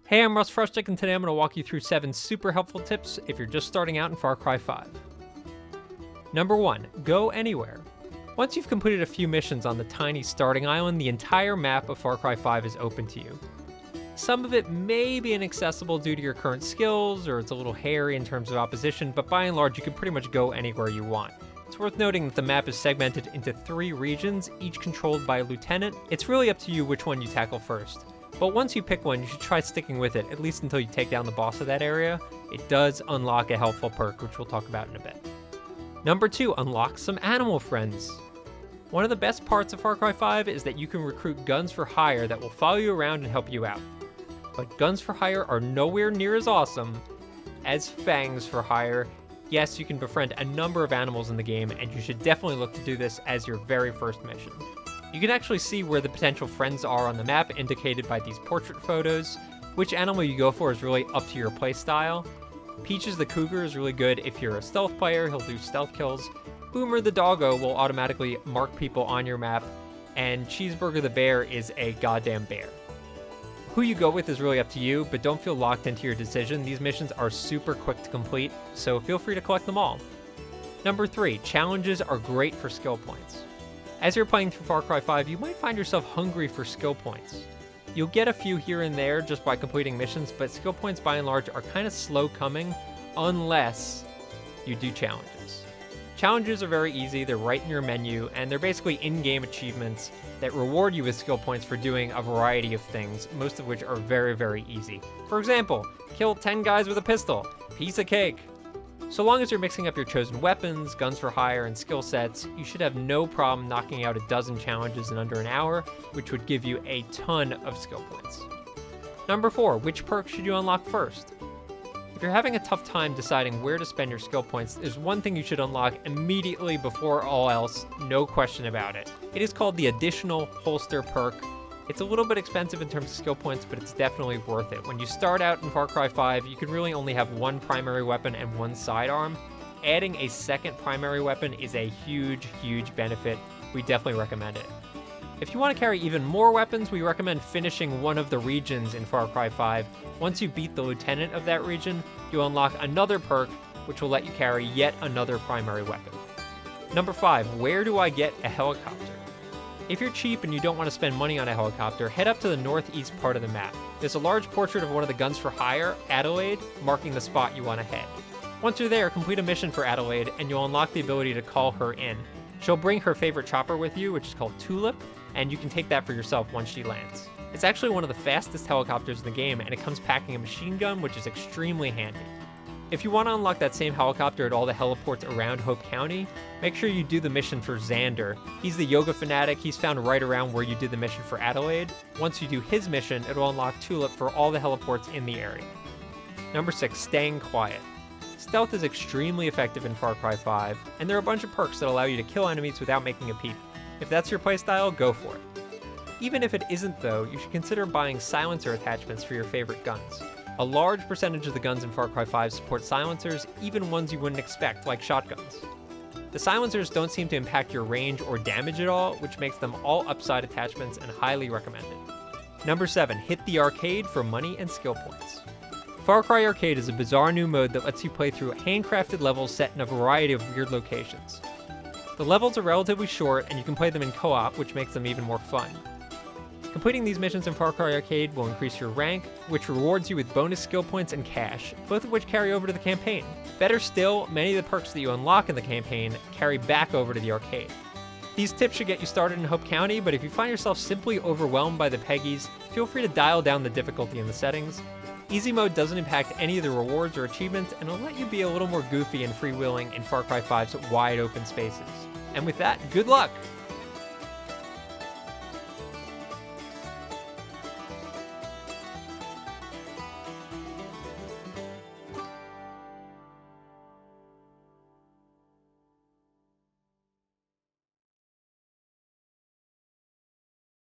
Hey, I'm Russ Frushtick, and today I'm going to walk you through 7 super helpful tips if you're just starting out in Far Cry 5. Number 1, go anywhere. Once you've completed a few missions on the tiny starting island, the entire map of Far Cry 5 is open to you. Some of it may be inaccessible due to your current skills, or it's a little hairy in terms of opposition, but by and large you can pretty much go anywhere you want. It's worth noting that the map is segmented into 3 regions, each controlled by a lieutenant. It's really up to you which one you tackle first. But once you pick one, you should try sticking with it, at least until you take down the boss of that area. It does unlock a helpful perk, which we'll talk about in a bit. Number 2, unlock some animal friends. One of the best parts of Far Cry 5 is that you can recruit guns for hire that will follow you around and help you out. But guns for hire are nowhere near as awesome as fangs for hire. Yes, you can befriend a number of animals in the game, and you should definitely look to do this as your very first mission. You can actually see where the potential friends are on the map, indicated by these portrait photos. Which animal you go for is really up to your playstyle. Peaches the cougar is really good if you're a stealth player, he'll do stealth kills. Boomer the doggo will automatically mark people on your map, and Cheeseburger the bear is a goddamn bear. Who you go with is really up to you, but don't feel locked into your decision. These missions are super quick to complete, so feel free to collect them all. Number 3, challenges are great for skill points. As you're playing through Far Cry 5, you might find yourself hungry for skill points. You'll get a few here and there just by completing missions, but skill points by and large are kind of slow coming unless you do challenges. Challenges are very easy, they're right in your menu, and they're basically in-game achievements that reward you with skill points for doing a variety of things, most of which are very, very easy. For example, kill 10 guys with a pistol, piece of cake. So long as you're mixing up your chosen weapons, guns for hire, and skill sets, you should have no problem knocking out a dozen challenges in under an hour, which would give you a ton of skill points. Number 4, which perk should you unlock first? If you're having a tough time deciding where to spend your skill points, there's one thing you should unlock immediately before all else, no question about it. It is called the additional holster perk. It's a little bit expensive in terms of skill points, but it's definitely worth it. When you start out in Far Cry 5, you can really only have one primary weapon and one sidearm. Adding a second primary weapon is a huge, huge benefit. We definitely recommend it. If you want to carry even more weapons, we recommend finishing one of the regions in Far Cry 5. Once you beat the lieutenant of that region, you'll unlock another perk, which will let you carry yet another primary weapon. Number 5, where do I get a helicopter? If you're cheap and you don't want to spend money on a helicopter, head up to the northeast part of the map. There's a large portrait of one of the guns for hire, Adelaide, marking the spot you want to head. Once you're there, complete a mission for Adelaide, and you'll unlock the ability to call her in. She'll bring her favorite chopper with you, which is called Tulip, and you can take that for yourself once she lands. It's actually one of the fastest helicopters in the game, and it comes packing a machine gun, which is extremely handy. If you want to unlock that same helicopter at all the heliports around Hope County, make sure you do the mission for Xander. He's the yoga fanatic. He's found right around where you did the mission for Adelaide. Once you do his mission, it'll unlock Tulip for all the heliports in the area. Number 6, staying quiet. Stealth is extremely effective in Far Cry 5, and there are a bunch of perks that allow you to kill enemies without making a peep. If that's your playstyle, go for it. Even if it isn't though, you should consider buying silencer attachments for your favorite guns. A large percentage of the guns in Far Cry 5 support silencers, even ones you wouldn't expect, like shotguns. The silencers don't seem to impact your range or damage at all, which makes them all upside attachments and highly recommended. Number 7, hit the arcade for money and skill points. Far Cry Arcade is a bizarre new mode that lets you play through handcrafted levels set in a variety of weird locations. The levels are relatively short, and you can play them in co-op, which makes them even more fun. Completing these missions in Far Cry Arcade will increase your rank, which rewards you with bonus skill points and cash, both of which carry over to the campaign. Better still, many of the perks that you unlock in the campaign carry back over to the arcade. These tips should get you started in Hope County, but if you find yourself simply overwhelmed by the Peggies, feel free to dial down the difficulty in the settings. Easy mode doesn't impact any of the rewards or achievements, and it'll let you be a little more goofy and freewheeling in Far Cry 5's wide open spaces. And with that, good luck!